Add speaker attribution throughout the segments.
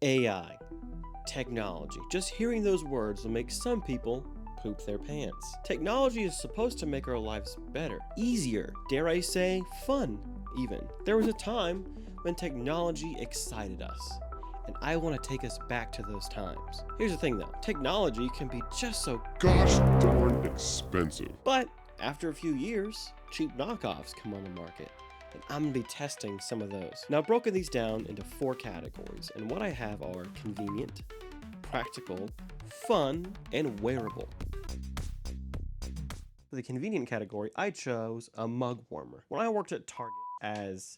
Speaker 1: AI, technology. Just hearing those words will make some people poop their pants. Technology is supposed to make our lives better, easier, dare I say, fun even. There was a time when technology excited us, and I want to take us back to those times. Here's the thing though, technology can be just so
Speaker 2: gosh darn expensive.
Speaker 1: But after a few years, cheap knockoffs come on the market, and I'm going to be testing some of those. Now I've broken these down into 4 categories, and what I have are convenient, practical, fun, and wearable. For the convenient category, I chose a mug warmer. When I worked at Target as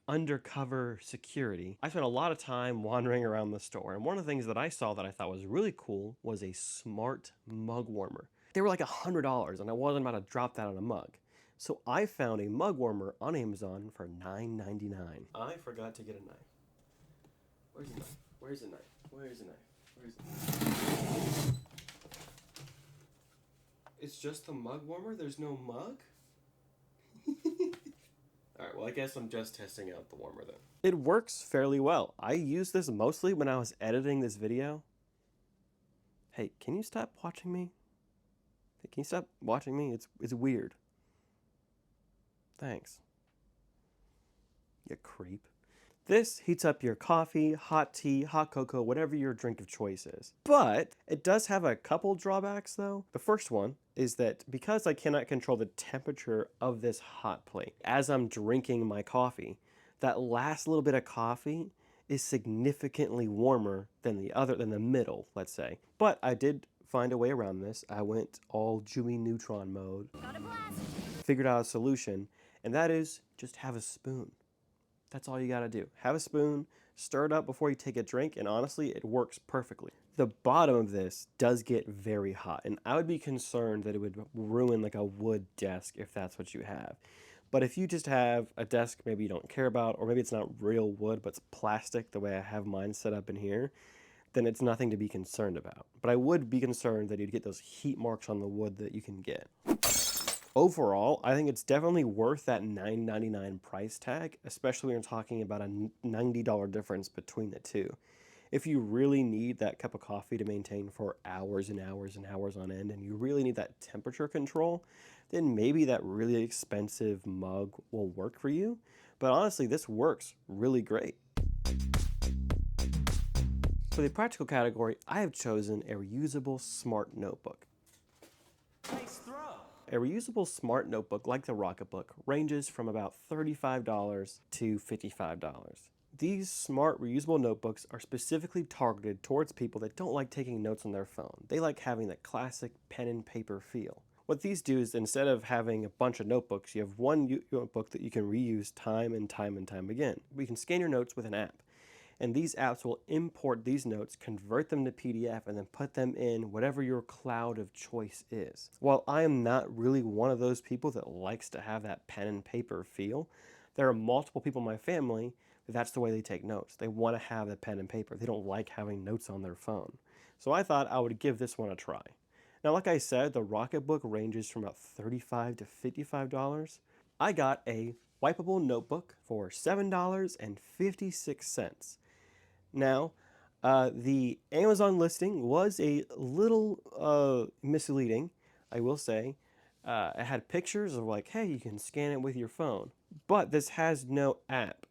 Speaker 1: undercover security, I spent a lot of time wandering around the store, and one of the things that I saw that I thought was really cool was a smart mug warmer. They were like $100, and I wasn't about to drop that on a mug. So I found a mug warmer on Amazon for $9.99. I forgot to get a knife. Where's the knife? Where's the knife? Where's the knife? Where's the knife? It's just the mug warmer? There's no mug? Alright, well I guess I'm just testing out the warmer then. It works fairly well. I used this mostly when I was editing this video. Hey, can you stop watching me? Can you stop watching me? It's weird. Thanks. You creep. This heats up your coffee, hot tea, hot cocoa, whatever your drink of choice is. But it does have a couple drawbacks though. The first one is that because I cannot control the temperature of this hot plate as I'm drinking my coffee, that last little bit of coffee is significantly warmer than the middle, let's say. But I did find a way around this. I went all Jimmy Neutron mode, figured out a solution, and that is just have a spoon. That's all you gotta do. Have a spoon, stir it up before you take a drink, and honestly, it works perfectly. The bottom of this does get very hot, and I would be concerned that it would ruin like a wood desk if that's what you have. But if you just have a desk maybe you don't care about, or maybe it's not real wood, but it's plastic the way I have mine set up in here, then it's nothing to be concerned about. But I would be concerned that you'd get those heat marks on the wood that you can get. Overall, I think it's definitely worth that $9.99 price tag, especially when you're talking about a $90 difference between the two. If you really need that cup of coffee to maintain for hours and hours and hours on end, and you really need that temperature control, then maybe that really expensive mug will work for you. But honestly, this works really great. For the practical category, I have chosen a reusable smart notebook.
Speaker 3: Nice throw.
Speaker 1: A reusable smart notebook like the Rocketbook ranges from about $35 to $55. These smart reusable notebooks are specifically targeted towards people that don't like taking notes on their phone. They like having that classic pen and paper feel. What these do is instead of having a bunch of notebooks, you have one notebook that you can reuse time and time and time again. You can scan your notes with an app. And these apps will import these notes, convert them to PDF, and then put them in whatever your cloud of choice is. While I am not really one of those people that likes to have that pen and paper feel, there are multiple people in my family that's the way they take notes. They want to have the pen and paper. They don't like having notes on their phone. So I thought I would give this one a try. Now, like I said, the Rocketbook ranges from about $35 to $55. I got a wipeable notebook for $7.56. Now, the Amazon listing was a little misleading, I will say. It had pictures of like, hey, you can scan it with your phone. But this has no app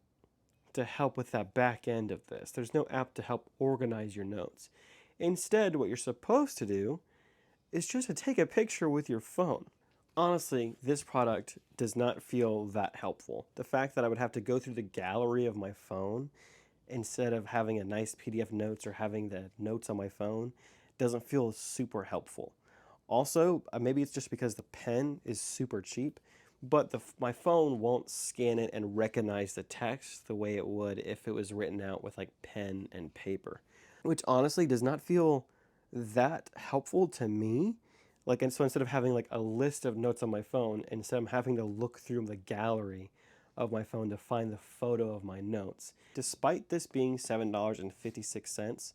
Speaker 1: to help with that back end of this. There's no app to help organize your notes. Instead, what you're supposed to do is just to take a picture with your phone. Honestly, this product does not feel that helpful. The fact that I would have to go through the gallery of my phone instead of having a nice PDF notes or having the notes on my phone doesn't feel super helpful. Also, maybe it's just because the pen is super cheap, but my phone won't scan it and recognize the text the way it would if it was written out with like pen and paper, which honestly does not feel that helpful to me. Like, and so instead of having like a list of notes on my phone, instead I'm having to look through the gallery of my phone to find the photo of my notes. Despite this being $7.56,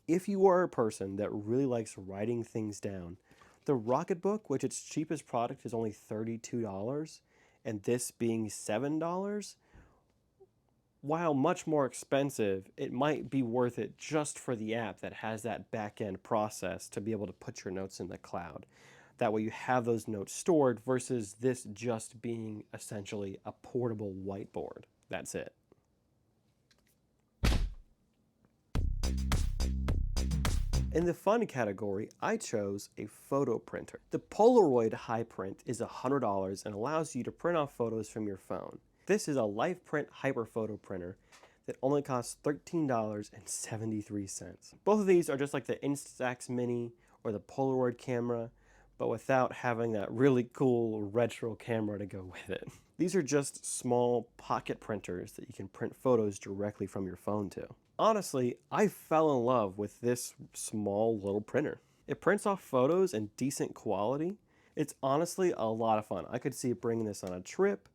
Speaker 1: if you are a person that really likes writing things down, the Rocketbook, which its cheapest product is only $32, and this being $7, while much more expensive, it might be worth it just for the app that has that back-end process to be able to put your notes in the cloud. That way you have those notes stored versus this just being essentially a portable whiteboard. That's it. In the fun category, I chose a photo printer. The Polaroid High Print is $100 and allows you to print off photos from your phone. This is a LifePrint Hyperphoto printer that only costs $13.73. Both of these are just like the Instax Mini or the Polaroid camera, but without having that really cool retro camera to go with it. These are just small pocket printers that you can print photos directly from your phone to. Honestly, I fell in love with this small little printer. It prints off photos in decent quality. It's honestly a lot of fun. I could see bringing this on a trip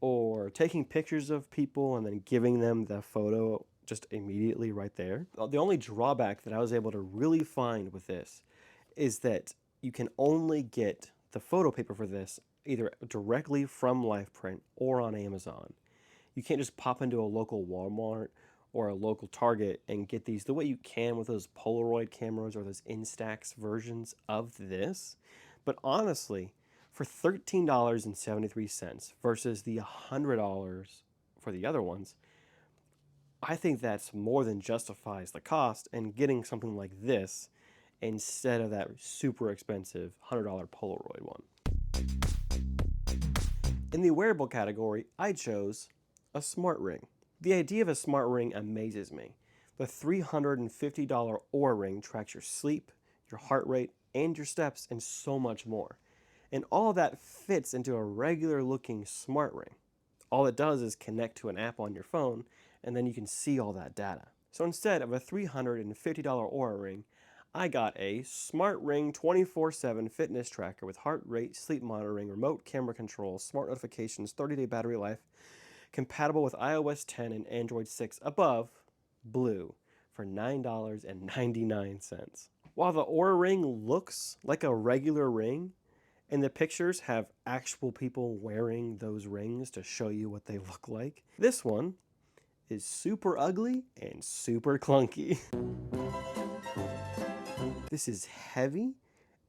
Speaker 1: or taking pictures of people and then giving them the photo just immediately right there. The only drawback that I was able to really find with this is that you can only get the photo paper for this either directly from LifePrint or on Amazon. You can't just pop into a local Walmart or a local Target and get these the way you can with those Polaroid cameras or those Instax versions of this. But honestly, for $13.73 versus the $100 for the other ones, I think that's more than justifies the cost, and getting something like this instead of that super expensive $100 Polaroid one. In the wearable category, I chose a smart ring. The idea of a smart ring amazes me. The $350 Oura Ring tracks your sleep, your heart rate, and your steps, and so much more. And all that fits into a regular looking smart ring. All it does is connect to an app on your phone, and then you can see all that data. So instead of a $350 Oura Ring, I got a Smart Ring 24/7 fitness tracker with heart rate, sleep monitoring, remote camera control, smart notifications, 30-day battery life, compatible with iOS 10 and Android 6 above blue for $9.99. While the Oura Ring looks like a regular ring, and the pictures have actual people wearing those rings to show you what they look like, this one is super ugly and super clunky. This is heavy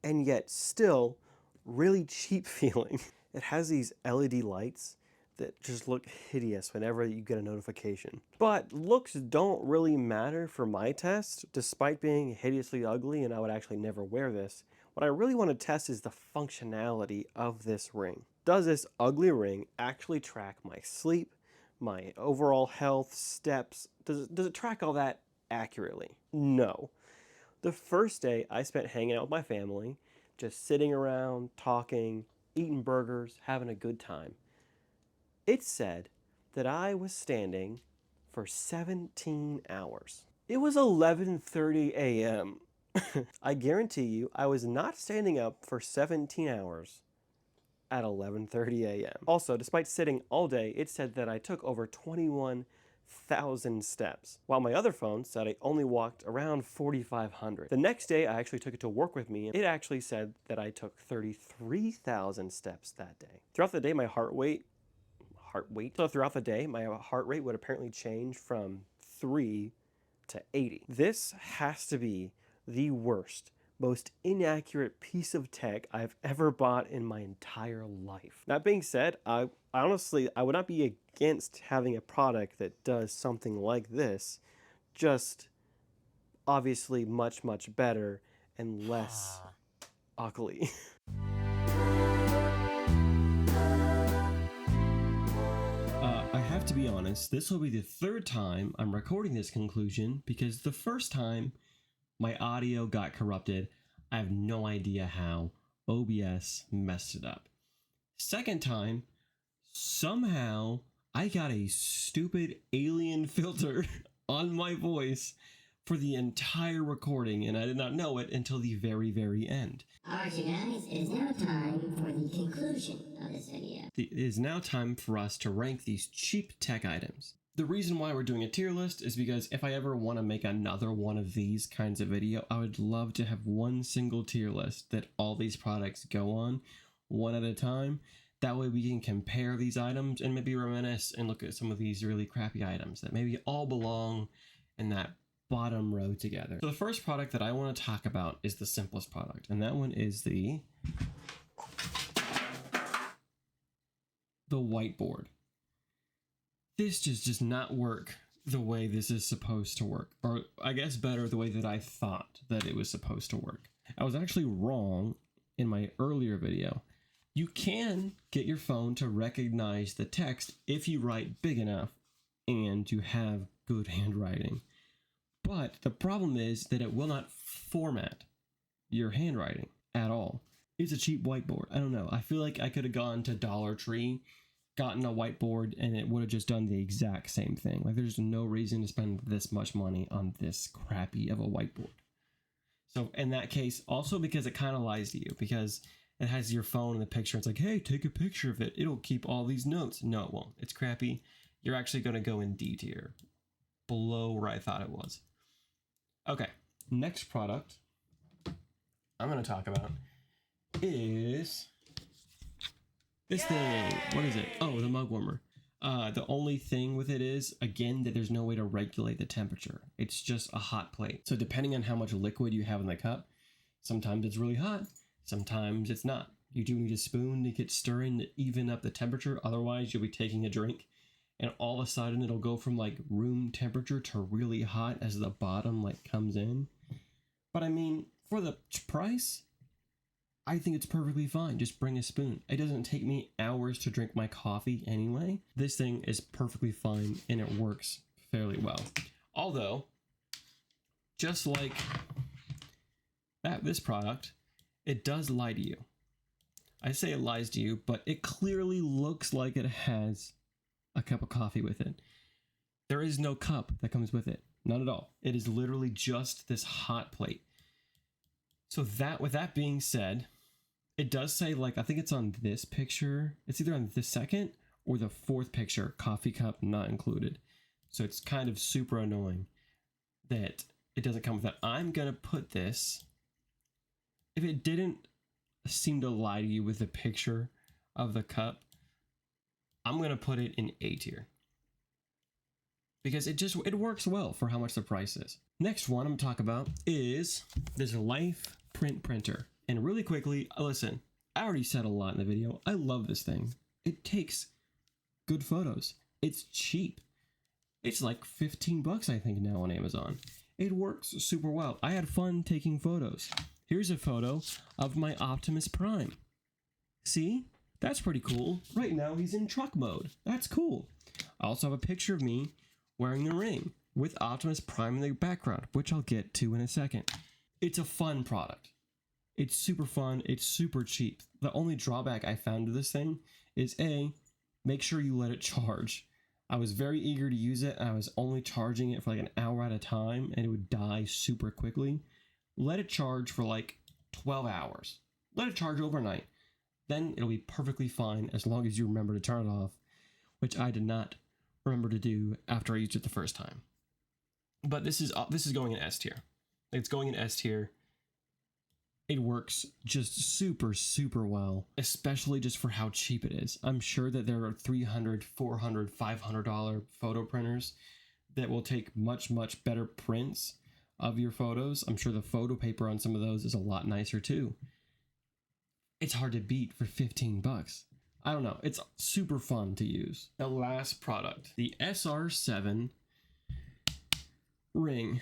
Speaker 1: and yet still really cheap feeling. It has these LED lights that just look hideous whenever you get a notification. But looks don't really matter for my test, despite being hideously ugly and I would actually never wear this. What I really want to test is the functionality of this ring. Does this ugly ring actually track my sleep, my overall health, steps? Does it track all that accurately? No. The first day I spent hanging out with my family, just sitting around, talking, eating burgers, having a good time. It said that I was standing for 17 hours. It was 11:30 a.m. I guarantee you I was not standing up for 17 hours at 11:30 a.m. Also, despite sitting all day, it said that I took over 21,000 steps, while my other phone said I only walked around 4,500. The next day, I actually took it to work with me, and it actually said that I took 33,000 steps that day. Throughout the day, my heart rate would apparently change from 3 to 80. This has to be the worst, most inaccurate piece of tech I've ever bought in my entire life. That being said, I would not be against having a product that does something like this, just obviously much, much better and less ugly. I have to be honest, this will be the third time I'm recording this conclusion because the first time my audio got corrupted. I have no idea how. OBS messed it up. Second time, somehow I got a stupid alien filter on my voice for the entire recording, and I did not know it until the very, very end.
Speaker 4: Alright, you guys, it is now time for the conclusion of this video.
Speaker 1: It is now time for us to rank these cheap tech items. The reason why we're doing a tier list is because if I ever want to make another one of these kinds of video, I would love to have one single tier list that all these products go on, one at a time, That way we can compare these items and maybe reminisce and look at some of these really crappy items that maybe all belong in that bottom row together. So the first product that I want to talk about is the simplest product, and that one is the whiteboard. This just does not work the way this is supposed to work, or I guess better, the way that I thought that it was supposed to work. I was actually wrong in my earlier video. You can get your phone to recognize the text if you write big enough and you have good handwriting. But the problem is that it will not format your handwriting at all. It's a cheap whiteboard. I don't know. I feel like I could have gone to Dollar Tree, gotten a whiteboard, and it would have just done the exact same thing. Like, there's no reason to spend this much money on this crappy of a whiteboard. So in that case, also because it kind of lies to you, because it has your phone in the picture. It's like, hey, take a picture of it. It'll keep all these notes. No, it won't. It's crappy. You're actually going to go in D tier, below where I thought it was. Okay, next product I'm going to talk about is this thing. What is it? Oh, the mug warmer. The only thing with it is, again, that there's no way to regulate the temperature. It's just a hot plate. So depending on how much liquid you have in the cup, sometimes it's really hot, sometimes it's not. You do need a spoon to get stirring to even up the temperature. Otherwise, you'll be taking a drink and all of a sudden it'll go from like room temperature to really hot as the bottom like comes in. But I mean, for the price, I think it's perfectly fine. Just bring a spoon. It doesn't take me hours to drink my coffee anyway. This thing is perfectly fine and it works fairly well. Although, just like this product, it does lie to you. I say it lies to you, but it clearly looks like it has a cup of coffee with it. There is no cup that comes with it. Not at all. It is literally just this hot plate. So with that being said, it does say, like, I think it's on this picture. It's either on the second or the fourth picture, coffee cup not included. So it's kind of super annoying that it doesn't come with that. I'm going to put this, if it didn't seem to lie to you with the picture of the cup, I'm going to put it in A tier. Because it works well for how much the price is. Next one I'm going to talk about is this Life Print Printer. And really quickly, listen, I already said a lot in the video. I love this thing. It takes good photos. It's cheap. It's like 15 bucks, I think, now on Amazon. It works super well. I had fun taking photos. Here's a photo of my Optimus Prime. See? That's pretty cool. Right now he's in truck mode. That's cool. I also have a picture of me wearing the ring with Optimus Prime in the background, which I'll get to in a second. It's a fun product. It's super fun. It's super cheap. The only drawback I found to this thing is make sure you let it charge. I was very eager to use it, and I was only charging it for like an hour at a time, and it would die super quickly. Let it charge for like 12 hours. Let it charge overnight. Then it'll be perfectly fine as long as you remember to turn it off, which I did not remember to do after I used it the first time. But this is going in S tier. It's going in S tier. It works just super, super well, especially just for how cheap it is. I'm sure that there are $300, $400, $500 photo printers that will take much, much better prints of your photos. I'm sure the photo paper on some of those is a lot nicer too. It's hard to beat for 15 bucks. I don't know. It's super fun to use. The last product, the SR7 ring.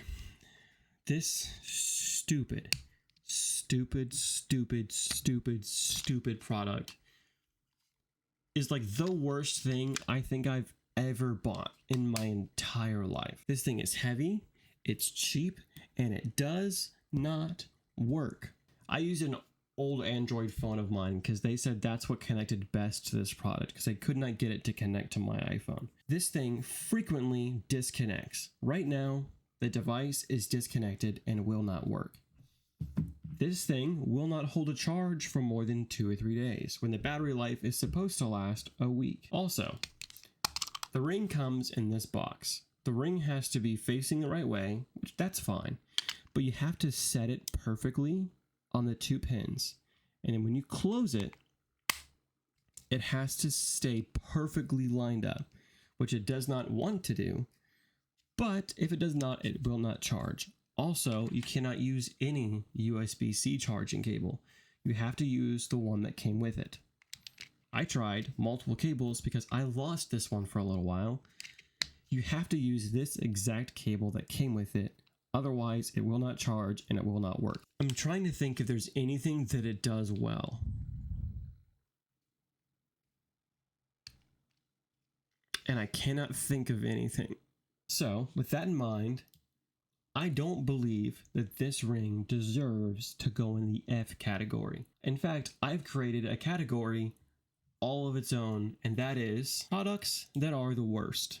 Speaker 1: This stupid product is like the worst thing I think I've ever bought in my entire life. This thing is heavy, it's cheap, and it does not work. I use an old Android phone of mine because they said that's what connected best to this product because I could not get it to connect to my iPhone. This thing frequently disconnects. Right now, the device is disconnected and will not work. This thing will not hold a charge for more than 2 or 3 days when the battery life is supposed to last a week. Also, the ring comes in this box. The ring has to be facing the right way, which that's fine, but you have to set it perfectly on the 2 pins. And then when you close it, it has to stay perfectly lined up, which it does not want to do. But if it does not, it will not charge. Also, you cannot use any USB-C charging cable. You have to use the one that came with it. I tried multiple cables because I lost this one for a little while. You have to use this exact cable that came with it. Otherwise, it will not charge and it will not work. I'm trying to think if there's anything that it does well. And I cannot think of anything. So, with that in mind, I don't believe that this ring deserves to go in the F category. In fact, I've created a category all of its own, and that is products that are the worst.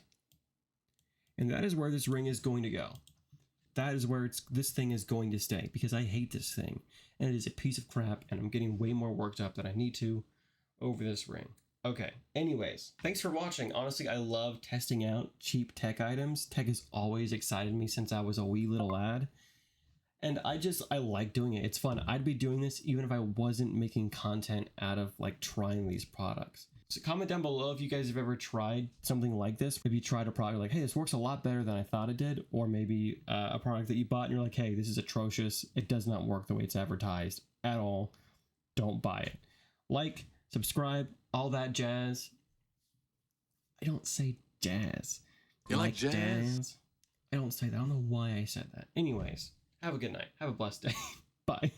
Speaker 1: And that is where this ring is going to go. That is where this thing is going to stay, because I hate this thing, and it is a piece of crap, and I'm getting way more worked up than I need to over this ring. Okay, anyways, thanks for watching. Honestly, I love testing out cheap tech items. Tech has always excited me since I was a wee little lad. And I like doing it. It's fun. I'd be doing this even if I wasn't making content out of like trying these products. So comment down below if you guys have ever tried something like this. Maybe you tried a product like, hey, this works a lot better than I thought it did. Or maybe a product that you bought and you're like, hey, this is atrocious. It does not work the way it's advertised at all. Don't buy it. Like, subscribe, all that jazz. I don't say jazz.
Speaker 2: You like jazz?
Speaker 1: I don't say that. I don't know why I said that. Anyways, have a good night. Have a blessed day. Bye.